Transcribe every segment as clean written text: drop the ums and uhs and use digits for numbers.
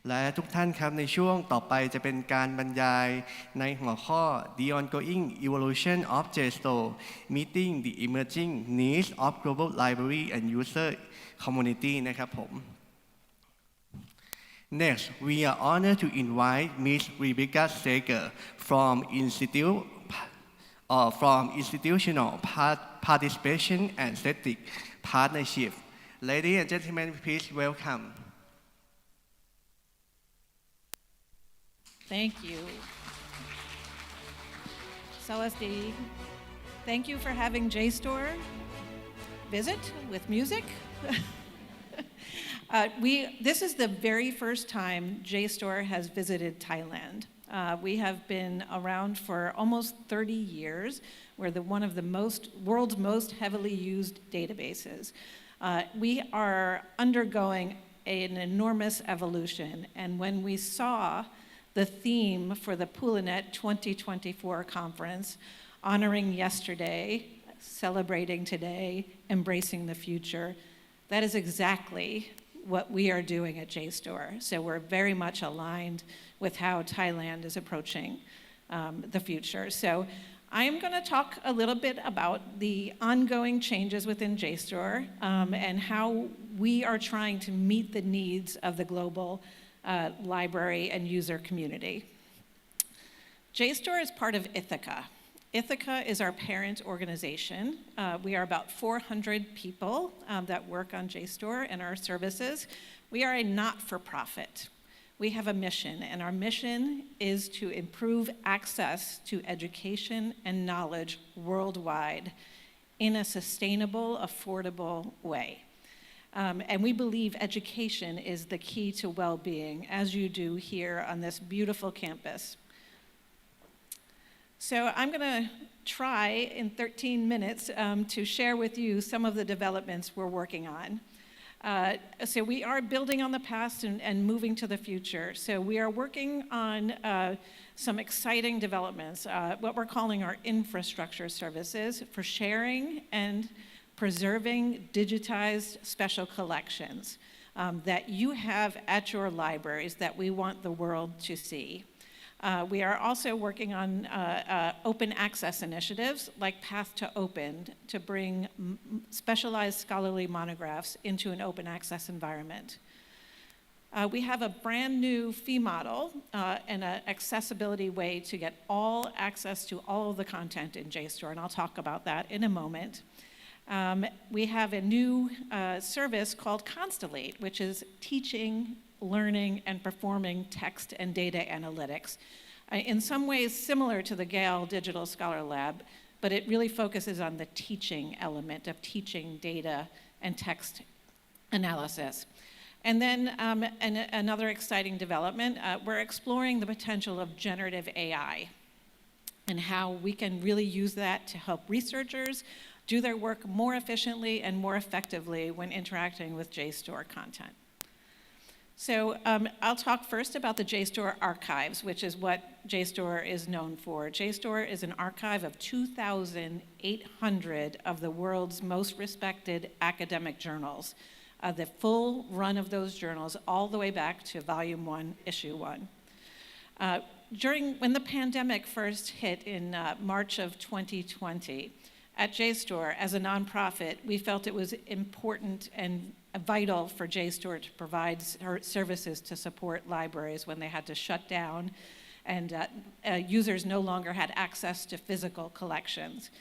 และทุกท่านครับในช่วงต่อไปจะเป็นการบรรยายในหัวข้อ The Ongoing Evolution of JSTOR Meeting the Emerging Needs of Global Library and User Community นะครับผม Next, we are honored to invite Ms. Rebecca Seger from Institutional Participation and Static Partnership. Ladies and gentlemen, please welcome. Thank you. Sawasdee. Thank you for having JSTOR visit with music. This is the very first time JSTOR has visited Thailand. We have been around for almost 30 years. We're one of the world's most heavily used databases. We are undergoing an enormous evolution, and when we saw the theme for the PULINET 2024 conference, honoring yesterday, celebrating today, embracing the future, that is exactly what we are doing at JSTOR. So we're very much aligned with how Thailand is approaching the future. So I am going to talk a little bit about the ongoing changes within JSTOR and how we are trying to meet the needs of the global library and user community. JSTOR is part of Ithaca. Ithaca is our parent organization. We are about 400 people that work on JSTOR and our services. We are a not-for-profit. We have a mission, and our mission is to improve access to education and knowledge worldwide in a sustainable, affordable way. And we believe education is the key to well-being, as you do here on this beautiful campus. So I'm going to try in 13 minutes to share with you some of the developments we're working on. So we are building on the past and moving to the future. So we are working on some exciting developments, what we're calling our infrastructure services for sharing and preserving digitized special collections that you have at your libraries that we want the world to see. We are also working on open access initiatives like Path to Open to bring specialized scholarly monographs into an open access environment. We have a brand new fee model and an accessibility way to get all access to all of the content in JSTOR, and I'll talk about that in a moment. We have a new service called Constellate, which is teaching, learning, and performing text and data analytics. In some ways similar to the Gale Digital Scholar Lab, but it really focuses on the teaching element of teaching data and text analysis. And then another exciting development, we're exploring the potential of generative AI and how we can really use that to help researchers do their work more efficiently and more effectively when interacting with JSTOR content. So I'll talk first about the JSTOR archives, which is what JSTOR is known for. JSTOR is an archive of 2,800 of the world's most respected academic journals, the full run of those journals all the way back to Volume 1, Issue 1. When the pandemic first hit in March of 2020, at JSTOR, as a nonprofit, we felt it was important and vital for JSTOR to provide services to support libraries when they had to shut down and users no longer had access to physical collections.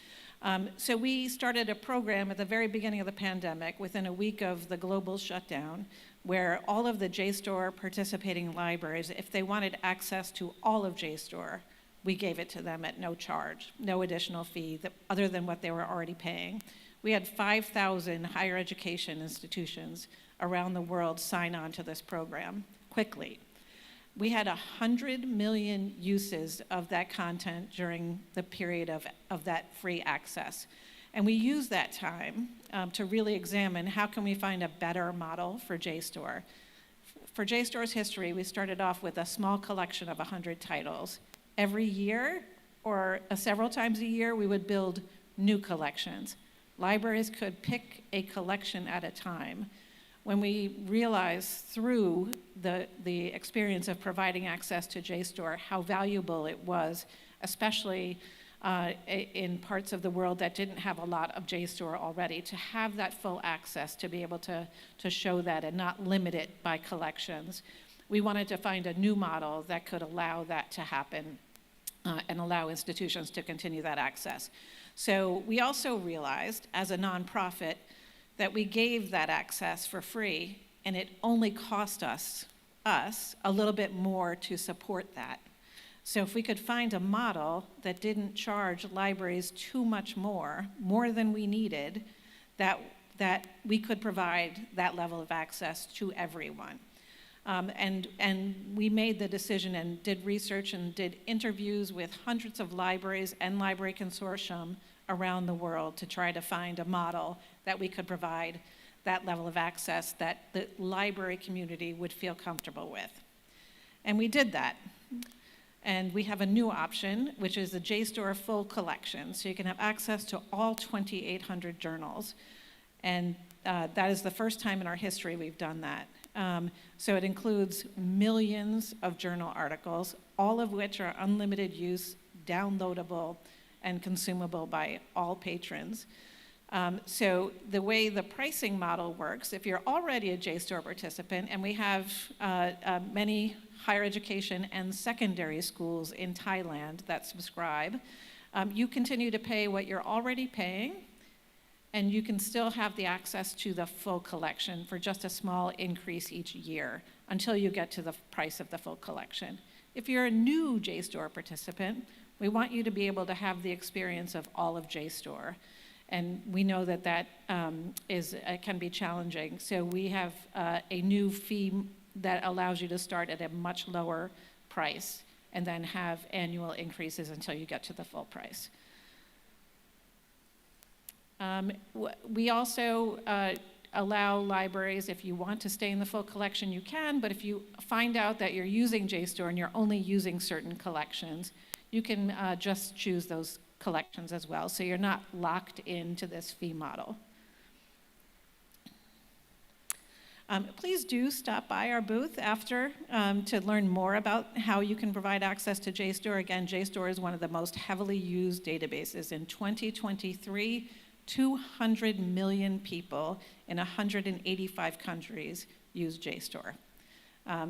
So we started a program at the very beginning of the pandemic, within a week of the global shutdown, where all of the JSTOR participating libraries, if they wanted access to all of JSTOR, we gave it to them at no charge, no additional fee other than what they were already paying. We had 5,000 higher education institutions around the world sign on to this program quickly. We had 100 million uses of that content during the period of that free access. And we used that time to really examine how can we find a better model for JSTOR. For JSTOR's history, we started off with a small collection of 100 titles. Every year, or several times a year, we would build new collections. Libraries could pick a collection at a time. when we realized through the experience of providing access to JSTOR how valuable it was, especially in parts of the world that didn't have a lot of JSTOR already, to have that full access, to be able to show that and not limit it by collections. We wanted to find a new model that could allow that to happen and allow institutions to continue that access. So we also realized, as a nonprofit, that we gave that access for free, and it only cost us a little bit more to support that. So if we could find a model that didn't charge libraries too much more than we needed, that we could provide that level of access to everyone. And we made the decision and did research and did interviews with hundreds of libraries and library consortium around the world to try to find a model that we could provide that level of access that the library community would feel comfortable with. And we did that. And we have a new option, which is the JSTOR full collection. So you can have access to all 2,800 journals. And that is the first time in our history we've done that. So it includes millions of journal articles, all of which are unlimited use, downloadable, and consumable by all patrons. So the way the pricing model works, if you're already a JSTOR participant, and we have many higher education and secondary schools in Thailand that subscribe, you continue to pay what you're already paying, and you can still have the access to the full collection for just a small increase each year until you get to the price of the full collection. If you're a new JSTOR participant, we want you to be able to have the experience of all of JSTOR. And we know that can be challenging. So we have a new fee that allows you to start at a much lower price and then have annual increases until you get to the full price. We also allow libraries, if you want to stay in the full collection, you can, but if you find out that you're using JSTOR and you're only using certain collections, you can just choose those collections as well, so you're not locked into this fee model. Please do stop by our booth after to learn more about how you can provide access to JSTOR. Again, JSTOR is one of the most heavily used databases. In 2023, 200 million people in 185 countries use JSTOR.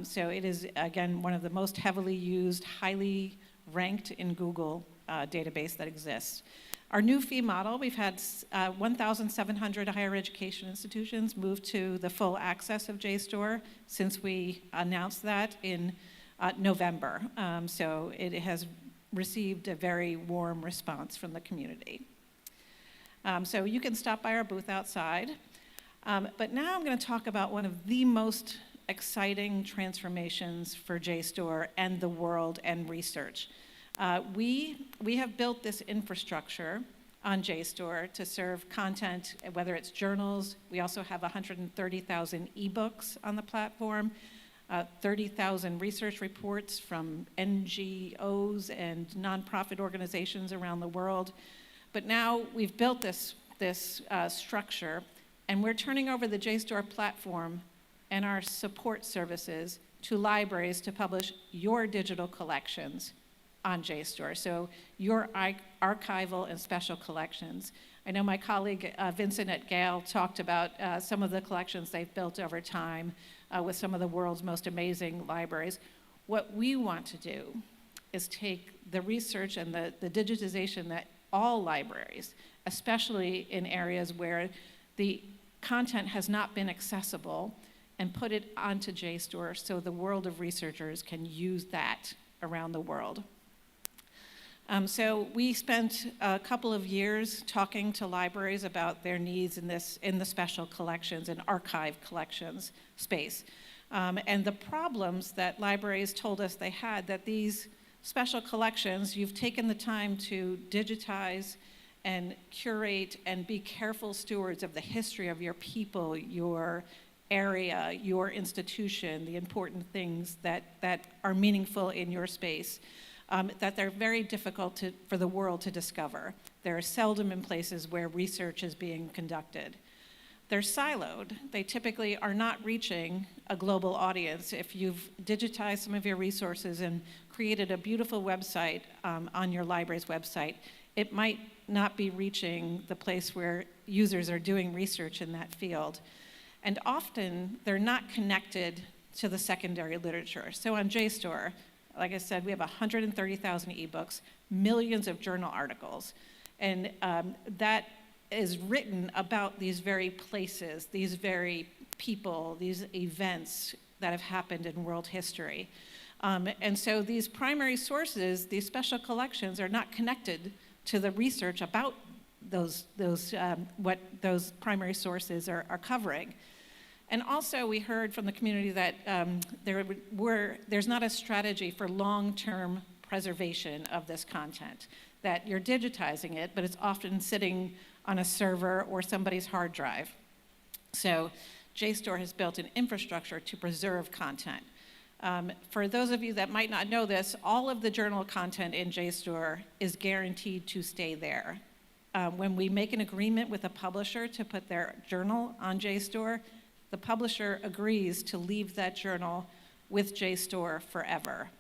So it is, again, one of the most heavily used, highly ranked in Google database that exists. Our new fee model, we've had 1,700 higher education institutions move to the full access of JSTOR since we announced that in November. So it has received a very warm response from the community. So you can stop by our booth outside. But now I'm going to talk about one of the most exciting transformations for JSTOR and the world and research. We have built this infrastructure on JSTOR to serve content, whether it's journals. We also have 130,000 ebooks on the platform, 30,000 research reports from NGOs and nonprofit organizations around the world. But now we've built this structure, and we're turning over the JSTOR platform and our support services to libraries to publish your digital collections on JSTOR, so your archival and special collections. I know my colleague Vincent at Gale talked about some of the collections they've built over time with some of the world's most amazing libraries. What we want to do is take the research and the digitization that all libraries, especially in areas where the content has not been accessible, and put it onto JSTOR so the world of researchers can use that around the world. So we spent a couple of years talking to libraries about their needs in the special collections and archive collections space. And the problems that libraries told us they had, that these special collections, you've taken the time to digitize and curate and be careful stewards of the history of your people, your area, your institution, the important things that are meaningful in your space. That they're very difficult for the world to discover. They're seldom in places where research is being conducted. they're siloed. They typically are not reaching a global audience. If you've digitized some of your resources and created a beautiful website on your library's website, it might not be reaching the place where users are doing research in that field. And often, they're not connected to the secondary literature. So on JSTOR, like I said, we have 130,000 ebooks, millions of journal articles, and that is written about these very places, these very people, these events that have happened in world history. And so these primary sources, these special collections, are not connected to the research about what those primary sources are covering. And also, we heard from the community that there's not a strategy for long-term preservation of this content, that you're digitizing it, but it's often sitting on a server or somebody's hard drive. So JSTOR has built an infrastructure to preserve content. For those of you that might not know this, all of the journal content in JSTOR is guaranteed to stay there. When we make an agreement with a publisher to put their journal on JSTOR, the publisher agrees to leave that journal with JSTOR forever.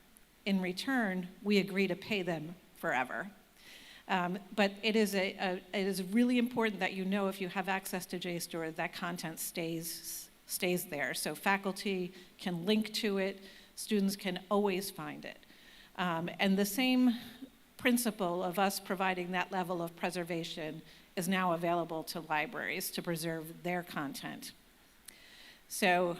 In return, we agree to pay them forever. But it is really important that you know if you have access to JSTOR, that content stays there. So faculty can link to it, students can always find it. And the same principle of us providing that level of preservation is now available to libraries to preserve their content. So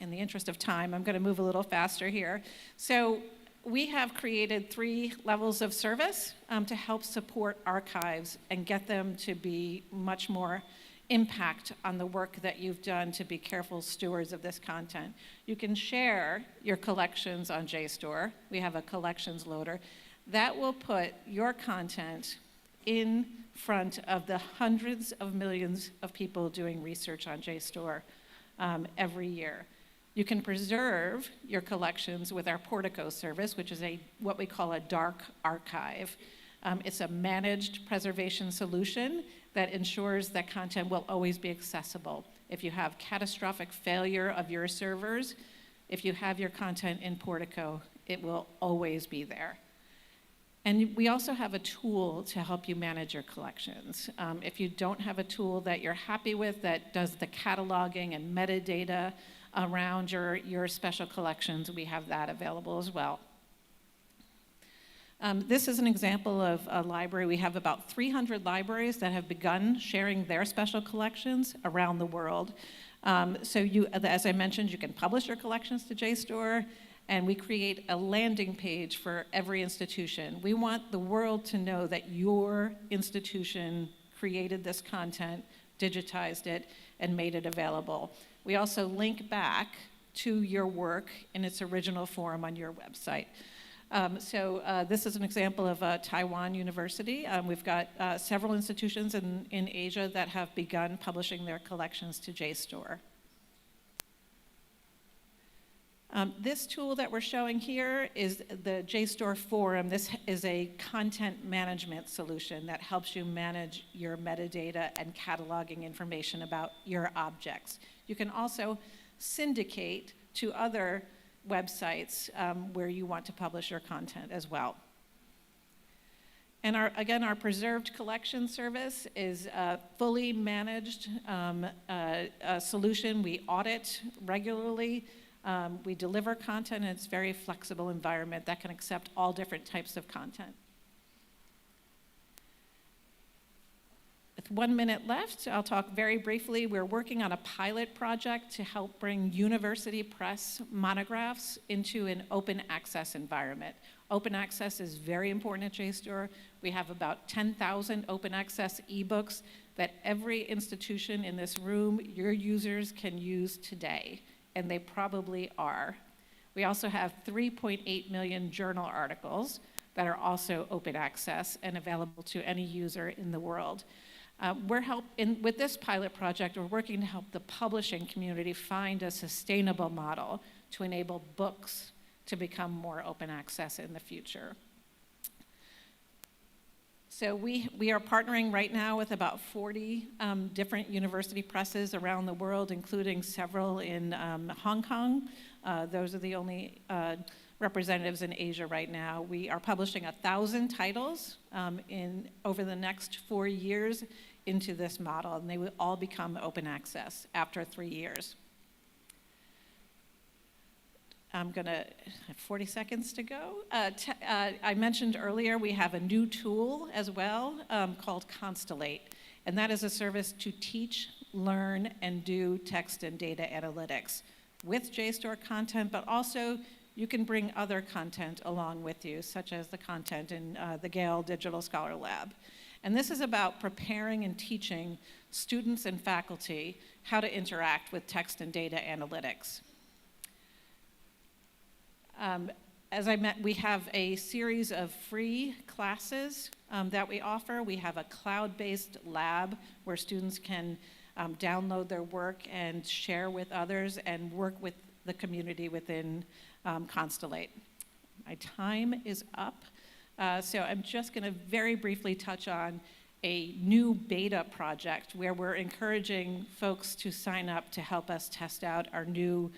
in the interest of time, I'm going to move a little faster here. So we have created 3 levels of service to help support archives and get them to be much more impact on the work that you've done to be careful stewards of this content. You can share your collections on JSTOR. We have a collections loader. That will put your content in front of the hundreds of millions of people doing research on JSTOR every year. You can preserve your collections with our Portico service, which is what we call a dark archive. It's a managed preservation solution that ensures that content will always be accessible. If you have catastrophic failure of your servers, if you have your content in Portico, it will always be there. And we also have a tool to help you manage your collections. If you don't have a tool that you're happy with that does the cataloging and metadata around your special collections, we have that available as well. This is an example of a library. We have about 300 libraries that have begun sharing their special collections around the world. So as I mentioned, you can publish your collections to JSTOR, and we create a landing page for every institution. We want the world to know that your institution created this content, digitized it, and made it available. We also link back to your work in its original form on your website. This is an example of Taiwan University. We've got several institutions in Asia that have begun publishing their collections to JSTOR. This tool that we're showing here is the JSTOR Forum. This is a content management solution that helps you manage your metadata and cataloging information about your objects. You can also syndicate to other websites where you want to publish your content as well. And our preserved collection service is a fully managed solution. We audit regularly. We deliver content, and it's a very flexible environment that can accept all different types of content. With 1 minute left, I'll talk very briefly. We're working on a pilot project to help bring university press monographs into an open access environment. Open access is very important at JSTOR. We have about 10,000 open access ebooks that every institution in this room, your users can use today, and they probably are. We also have 3.8 million journal articles that are also open access and available to any user in the world. With this pilot project, we're working to help the publishing community find a sustainable model to enable books to become more open access in the future. So we are partnering right now with about 40 different university presses around the world, including several in Hong Kong. Those are the only representatives in Asia right now. We are publishing 1,000 titles over the next 4 years into this model, and they will all become open access after 3 years. I'm going to have 40 seconds to go. I mentioned earlier we have a new tool as well called Constellate, and that is a service to teach, learn, and do text and data analytics with JSTOR content, but also you can bring other content along with you, such as the content in the Gale Digital Scholar Lab. And this is about preparing and teaching students and faculty how to interact with text and data analytics. As I meant, we have a series of free classes that we offer. We have a cloud-based lab where students can download their work and share with others and work with the community within Constellate. My time is up, so I'm just going to very briefly touch on a new beta project where we're encouraging folks to sign up to help us test out our new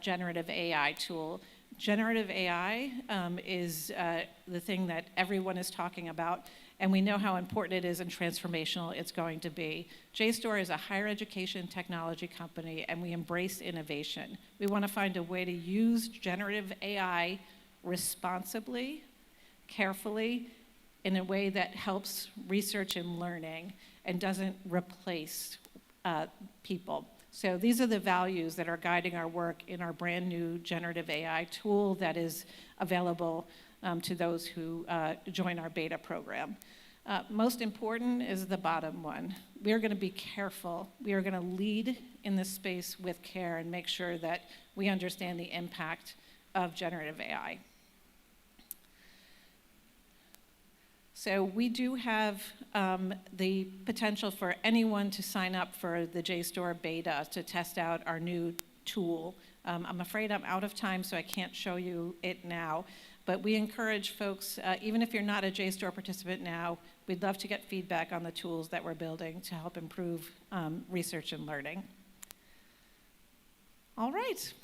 generative AI tool. Generative AI is the thing that everyone is talking about, and we know how important it is and transformational it's going to be. JSTOR is a higher education technology company, and we embrace innovation. We want to find a way to use generative AI responsibly, carefully, in a way that helps research and learning and doesn't replace people. So these are the values that are guiding our work in our brand new generative AI tool that is available to those who join our beta program. Most important is the bottom one. We are going to be careful. We are going to lead in this space with care and make sure that we understand the impact of generative AI. So we do have the potential for anyone to sign up for the JSTOR beta to test out our new tool. I'm afraid I'm out of time, so I can't show you it now. But we encourage folks, even if you're not a JSTOR participant now, we'd love to get feedback on the tools that we're building to help improve research and learning. All right,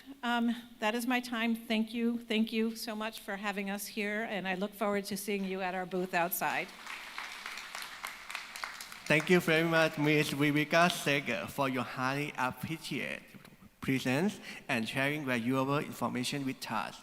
that is my time. Thank you so much for having us here, and I look forward to seeing you at our booth outside. Thank you very much, Ms. Vivica Seger, for your highly appreciated presence and sharing valuable information with us.